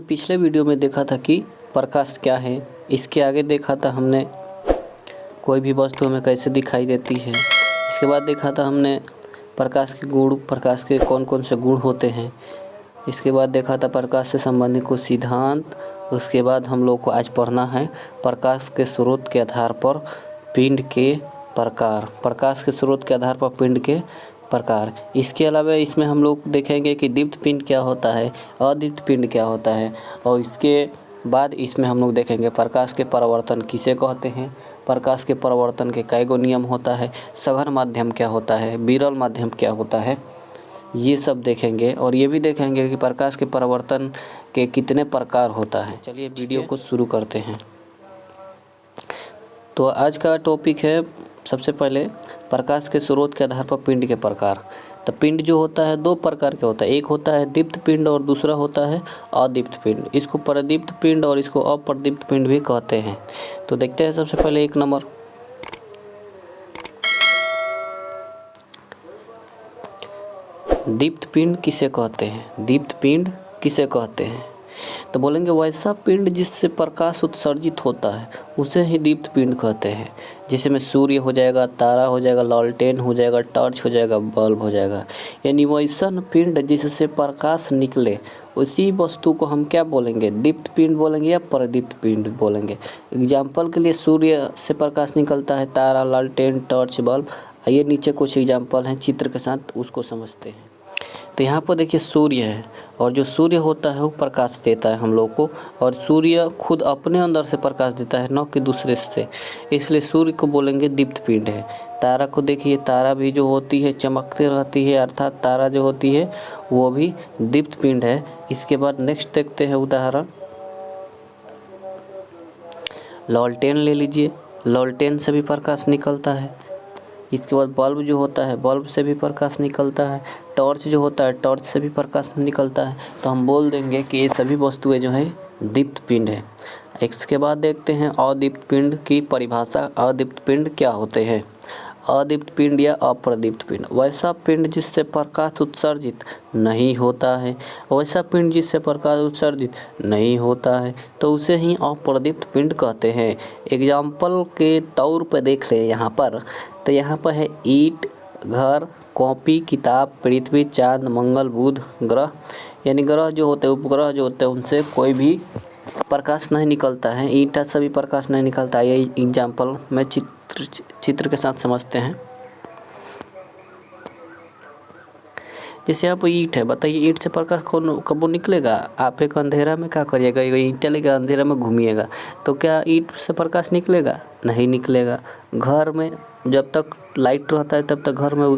पिछले वीडियो में देखा था कि प्रकाश क्या है। इसके आगे देखा था हमने कोई भी वस्तु हमें कैसे दिखाई देती है। इसके बाद देखा था हमने प्रकाश के गुण, प्रकाश के कौन कौन से गुण होते हैं। इसके बाद देखा था प्रकाश से संबंधित कुछ सिद्धांत। उसके बाद हम लोग को आज पढ़ना है प्रकाश के स्रोत के आधार पर पिंड के प्रकार। प्रकाश के स्रोत के आधार पर पिंड के प्रकार। इसके अलावा इसमें हम लोग देखेंगे कि दीप्त पिंड क्या होता है, अदीप्त पिंड क्या होता है, और इसके बाद इसमें हम लोग देखेंगे प्रकाश के परावर्तन किसे कहते हैं, प्रकाश के परावर्तन के कई गो नियम होता है, सघन माध्यम क्या होता है, विरल माध्यम क्या होता है, ये सब देखेंगे। और ये भी देखेंगे कि प्रकाश के परावर्तन के कितने प्रकार होता है। चलिए वीडियो को शुरू करते हैं। तो आज का टॉपिक है सबसे पहले प्रकाश के स्रोत के आधार पर पिंड के प्रकार। तो पिंड जो होता है दो प्रकार के होता है, एक होता है दीप्त पिंड और दूसरा होता है अदीप्त पिंड। इसको प्रदीप्त पिंड और इसको अप्रदीप्त पिंड भी कहते हैं। तो देखते हैं सबसे पहले एक नंबर, दीप्त पिंड किसे कहते हैं। दीप्त पिंड किसे कहते हैं तो बोलेंगे वैसा पिंड जिससे प्रकाश उत्सर्जित होता है उसे ही दीप्त पिंड कहते हैं। जैसे में सूर्य हो जाएगा, तारा हो जाएगा, लालटेन हो जाएगा, टॉर्च हो जाएगा, बल्ब हो जाएगा। यानी वैसा पिंड जिससे प्रकाश निकले उसी वस्तु को हम क्या बोलेंगे, दीप्त पिंड बोलेंगे या प्रदीप्त पिंड बोलेंगे। एग्जाम्पल के लिए सूर्य से प्रकाश निकलता है, तारा, लालटेन, टॉर्च, बल्ब। ये नीचे कुछ एग्जाम्पल हैं चित्र के साथ, उसको समझते हैं। तो यहाँ पर देखिए सूर्य है, और जो सूर्य होता है वो प्रकाश देता है हम लोग को, और सूर्य खुद अपने अंदर से प्रकाश देता है, न कि दूसरे से। इसलिए सूर्य को बोलेंगे दीप्त पिंड है। तारा को देखिए, तारा भी जो होती है चमकती रहती है, अर्थात तारा जो होती है वो भी दीप्त पिंड है। इसके बाद नेक्स्ट देखते हैं उदाहरण, लालटेन ले लीजिए, लालटेन से भी प्रकाश निकलता है। इसके बाद बल्ब जो होता है, बल्ब से भी प्रकाश निकलता है। टॉर्च जो होता है, टॉर्च से भी प्रकाश निकलता है। तो हम बोल देंगे कि ये सभी वस्तुएं जो है दीप्त पिंड है। इसके बाद देखते हैं अदीप्त पिंड की परिभाषा। अदीप्त पिंड क्या होते हैं। अदीप्त पिंड या अप्रदीप्त पिंड वैसा पिंड जिससे प्रकाश उत्सर्जित नहीं होता है। वैसा पिंड जिससे प्रकाश उत्सर्जित नहीं होता है तो उसे ही अप्रदीप्त पिंड कहते हैं। एग्जाम्पल के तौर पर देख लें यहाँ पर, तो यहाँ पर है ईंट, घर, कॉपी, किताब, पृथ्वी, चांद, मंगल, बुध, ग्रह। यानी ग्रह जो होते हैं, उपग्रह जो होते हैं, उनसे कोई भी प्रकाश नहीं निकलता है, ईंट से भी प्रकाश नहीं निकलता है। यही एग्जाम्पल में चित्र के साथ समझते हैं। जैसे आप ईंट है, बताइए ईंट से प्रकाश कब निकलेगा। आप एक अंधेरा में क्या करिएगा, ईंट लेगा अंधेरा में घूमिएगा, तो क्या ईंट से प्रकाश निकलेगा, नहीं निकलेगा। घर में जब तक लाइट रहता है तब तक घर में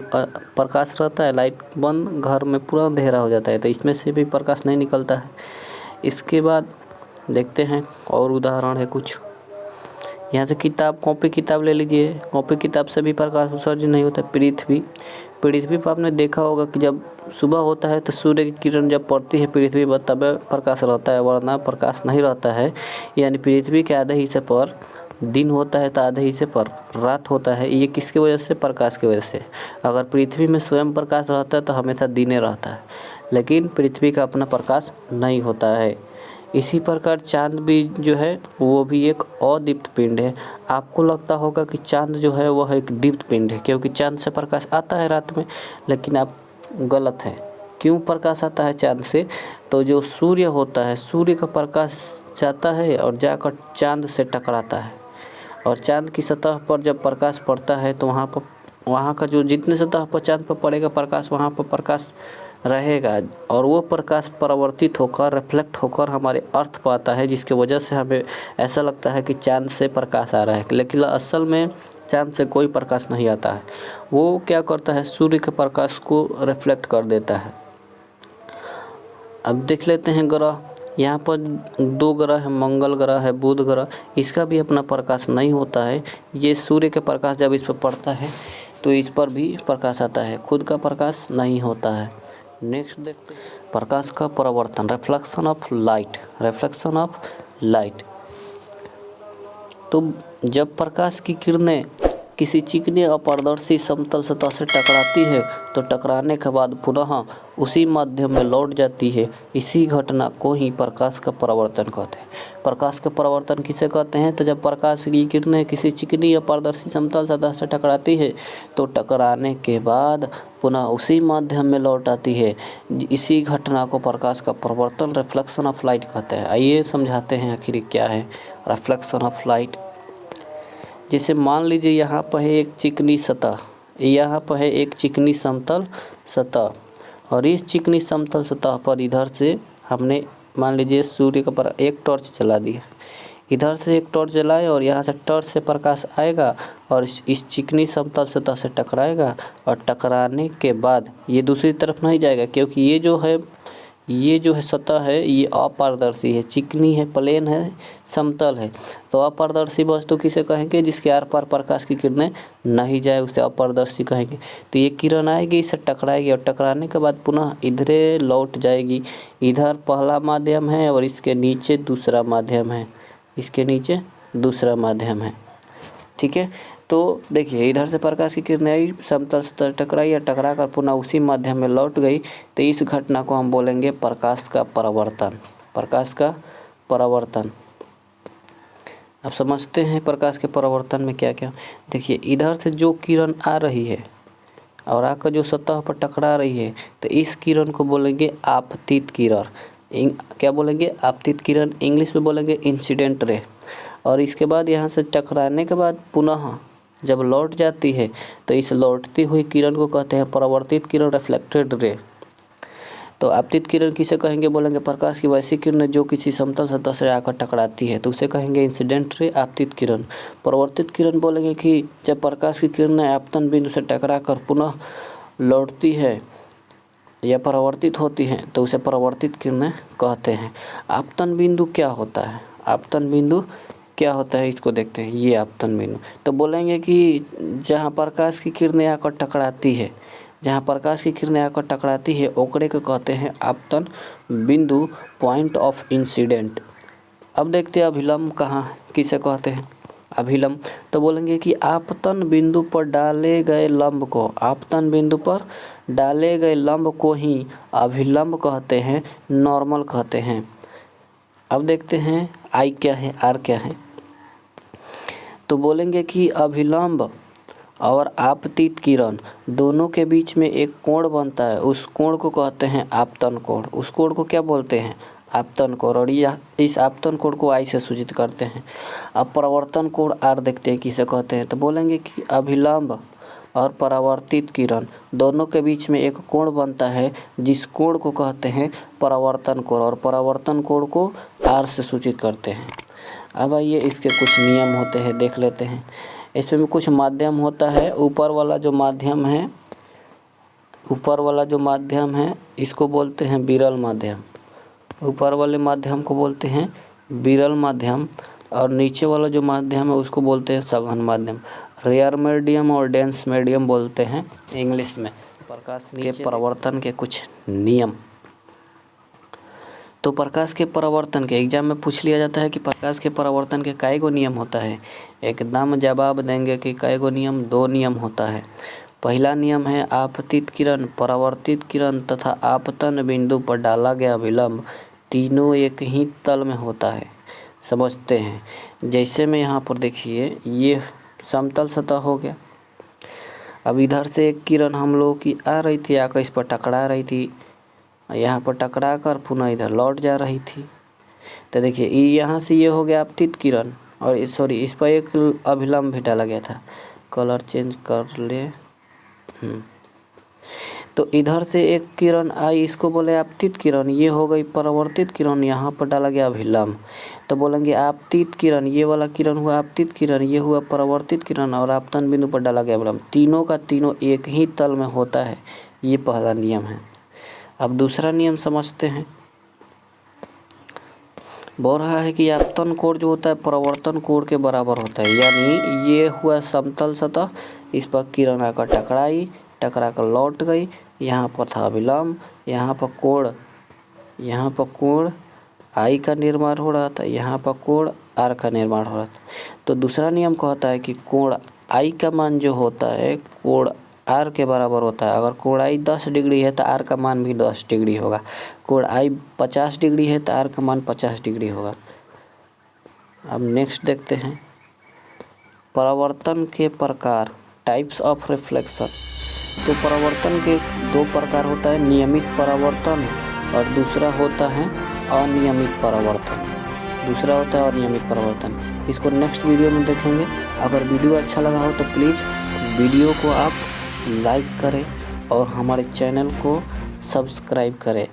प्रकाश रहता है, लाइट बंद घर में पूरा अंधेरा हो जाता है, तो इसमें से भी प्रकाश नहीं निकलता है। इसके बाद देखते हैं और उदाहरण है कुछ। यहाँ से किताब, कॉपी किताब ले लीजिए, कॉपी किताब से भी प्रकाश उत्सर्जित नहीं होता। पृथ्वी, पृथ्वी पर आपने देखा होगा कि जब सुबह होता है तो सूर्य की किरण जब पड़ती है पृथ्वी पर तब प्रकाश रहता है, वरना प्रकाश नहीं रहता है। यानी पृथ्वी के आधे हिस्से पर दिन होता है तो आधे हिस्से पर रात होता है। ये किसकी वजह से, प्रकाश की वजह से। अगर पृथ्वी में स्वयं प्रकाश रहता है तो हमेशा दिने रहता है, लेकिन पृथ्वी का अपना प्रकाश नहीं होता है। इसी प्रकार चांद भी जो है वो भी एक अदीप्त पिंड है। आपको लगता होगा कि चांद जो है वह एक दीप्त पिंड है, क्योंकि चांद से प्रकाश आता है रात में, लेकिन आप गलत है। क्यों प्रकाश आता है चांद से, तो जो सूर्य होता है, सूर्य का प्रकाश जाता है और जाकर चांद से टकराता है, और चांद की सतह पर जब प्रकाश पड़ता है तो वहाँ का जो जितने सतह पर चांद पर पड़ेगा प्रकाश, वहाँ पर प्रकाश रहेगा, और वो प्रकाश परावर्तित होकर, रिफ्लेक्ट होकर हमारे अर्थ पर आता है, जिसकी वजह से हमें ऐसा लगता है कि चांद से प्रकाश आ रहा है, लेकिन असल में चांद से कोई प्रकाश नहीं आता है। वो क्या करता है, सूर्य के प्रकाश को रिफ्लेक्ट कर देता है। अब देख लेते हैं ग्रह। यहाँ पर दो ग्रह है, मंगल ग्रह है, बुध ग्रह। इसका भी अपना प्रकाश नहीं होता है। ये सूर्य के प्रकाश जब इस पर पड़ता है तो इस पर भी प्रकाश आता है, खुद का प्रकाश नहीं होता है। नेक्स्ट देखते हैं प्रकाश का परावर्तन, reflection of light. Reflection of light, तो जब प्रकाश की किरणें किसी चिकने अपारदर्शी समतल सतह से टकराती है तो टकराने के बाद पुनः उसी माध्यम में लौट जाती है। इसी घटना को ही प्रकाश का परावर्तन कहते हैं। प्रकाश का परावर्तन किसे कहते हैं? तो जब प्रकाश की किरणें किसी चिकनी अपारदर्शी समतल सतह से टकराती है तो टकराने के बाद पुनः उसी माध्यम में लौट आती है। इसी घटना को प्रकाश का परावर्तन, रिफ्लेक्शन ऑफ लाइट कहते हैं। आइए समझाते हैं आखिर क्या है रिफ्लेक्शन ऑफ लाइट। जैसे मान लीजिए यहाँ पर है एक चिकनी सतह, यहाँ पर है एक चिकनी समतल सतह, और इस चिकनी समतल सतह पर इधर से हमने मान लीजिए सूर्य के पर एक टॉर्च जला दिया, इधर से एक टॉर्च जलाए और यहाँ से टॉर्च से प्रकाश आएगा और इस चिकनी समतल सतह से टकराएगा, और टकराने के बाद ये दूसरी तरफ नहीं जाएगा, क्योंकि ये जो है सतह है ये अपारदर्शी है, चिकनी है, प्लेन है, समतल है। तो अपारदर्शी वस्तु किसे कहेंगे? जिसके आर पार प्रकाश की किरणें नहीं जाए उसे अपारदर्शी कहेंगे। तो ये किरण आएगी, इससे टकराएगी और टकराने के बाद पुनः इधरे लौट जाएगी। इधर पहला माध्यम है और इसके नीचे दूसरा माध्यम है, इसके नीचे दूसरा माध्यम है। ठीक है, तो देखिए इधर से प्रकाश की किरणें आई, समतल सतह टकराई या टकरा कर पुनः उसी माध्यम में लौट गई, तो इस घटना को हम बोलेंगे प्रकाश का परावर्तन। प्रकाश का परावर्तन। अब समझते हैं प्रकाश के परावर्तन में क्या क्या। देखिए इधर से जो किरण आ रही है और आकर जो सतह पर टकरा रही है, तो इस किरण को बोलेंगे आपतित किरण। क्या बोलेंगे? आपतित किरण। इंग्लिश में बोलेंगे इंसिडेंट रे। और इसके बाद यहाँ से टकराने के बाद पुनः जब लौट जाती है तो इस लौटती हुई किरण को कहते हैं परावर्तित किरण, रिफ्लेक्टेड रे। तो आपतित किरण किसे कहेंगे? बोलेंगे प्रकाश की वैसी किरण जो किसी समतल सतह से आकर टकराती है, तो उसे कहेंगे इंसिडेंट रे, आपतित किरण। परावर्तित किरण बोलेंगे कि जब प्रकाश की किरणें आपतन बिंदु से टकरा कर पुनः लौटती है या परावर्तित होती हैं तो उसे परावर्तित किरणें कहते हैं। आपतन बिंदु क्या होता है? आपतन बिंदु क्या होता है इसको देखते हैं। ये आपतन बिंदु तो बोलेंगे कि जहाँ प्रकाश की किरणें आकर टकराती है, जहाँ प्रकाश की किरणें आकर टकराती है ओकरे को कहते हैं आपतन बिंदु, पॉइंट ऑफ इंसिडेंट। अब देखते हैं अभिलंब कहाँ किसे कहते हैं? अभिलंब तो बोलेंगे कि आपतन बिंदु पर डाले गए लंब को, आपतन बिंदु पर डाले गए लंब को ही अभिलंब कहते हैं, नॉर्मल कहते हैं। अब देखते हैं आई क्या है, आर क्या है। तो बोलेंगे कि अभिलंब और आपतित किरण दोनों के बीच में एक कोण बनता है, उस कोण को कहते हैं आपतन कोण। उस कोण को क्या बोलते हैं? आपतन कोण। और यह इस आपतन कोण को आई से सूचित करते हैं। अब परावर्तन कोण आर देखते हैं किसे कहते हैं। तो बोलेंगे कि अभिलंब और परावर्तित किरण दोनों के बीच में एक कोण बनता है, जिस कोण को कहते हैं परावर्तन कोण, और परावर्तन कोण को आर से सूचित करते हैं। अब आइए इसके कुछ नियम होते हैं, देख लेते हैं। इसमें भी कुछ माध्यम होता है। ऊपर वाला जो माध्यम है, ऊपर वाला जो माध्यम है इसको बोलते हैं विरल माध्यम। ऊपर वाले माध्यम को बोलते हैं विरल माध्यम, और नीचे वाला जो माध्यम है उसको बोलते हैं सघन माध्यम। रेयर मीडियम और डेंस मीडियम बोलते हैं इंग्लिश में। प्रकाश के परावर्तन के कुछ नियम। तो प्रकाश के परावर्तन के एग्जाम में पूछ लिया जाता है कि प्रकाश के परावर्तन के कई गो नियम होता है। एकदम जवाब देंगे कि कई गो नियम? 2 नियम होता है। पहला नियम है आपतित किरण, परावर्तित किरण तथा आपतन बिंदु पर डाला गया विलंब तीनों एक ही तल में होता है। समझते हैं। जैसे में यहाँ पर देखिए ये समतल सतह हो गया। अब इधर से एक किरण हम लोग की आ रही थी, आकर इस पर टकरा रही थी, यहाँ पर टकरा कर पुनः इधर लौट जा रही थी। तो देखिए यहाँ से ये हो गया आपतित किरण, और सॉरी इस पर एक अभिलंब भी डाला गया था। कलर चेंज कर ले। तो इधर से एक किरण आई, इसको बोले आपतित किरण, ये हो गई परावर्तित किरण, यहाँ पर डाला गया अभिलंब। तो बोलेंगे आपतित किरण, ये वाला किरण हुआ आपतित किरण, ये हुआ परावर्तित किरण, और आपतन बिंदु पर डाला गया अभिलंब, तीनों का तीनों एक ही तल में होता है। ये पहला नियम है। अब दूसरा नियम समझते हैं। बोल रहा है कि आपतन कोण जो होता है परावर्तन कोण के बराबर होता है। यानी ये हुआ समतल सतह, इस पर किरण आकर टकराई, टकरा कर लौट गई, यहाँ पर था अभिलंब, यहाँ पर कोण आई का निर्माण हो रहा था, यहाँ पर कोण आर का निर्माण हो रहा था। तो दूसरा नियम कहता है कि कोण आई का मान जो होता है कोण आर के बराबर होता है। अगर कोण आई 10 डिग्री है तो आर का मान भी 10 डिग्री होगा। कोण आई 50 डिग्री है तो आर का मान 50 डिग्री होगा। अब नेक्स्ट देखते हैं परावर्तन के प्रकार, टाइप्स ऑफ रिफ्लेक्शन। तो परावर्तन के दो प्रकार होता है, नियमित परावर्तन और दूसरा होता है अनियमित परावर्तन। इसको नेक्स्ट वीडियो में देखेंगे। अगर वीडियो अच्छा लगा हो तो प्लीज़ वीडियो को आप लाइक करें और हमारे चैनल को सब्सक्राइब करें।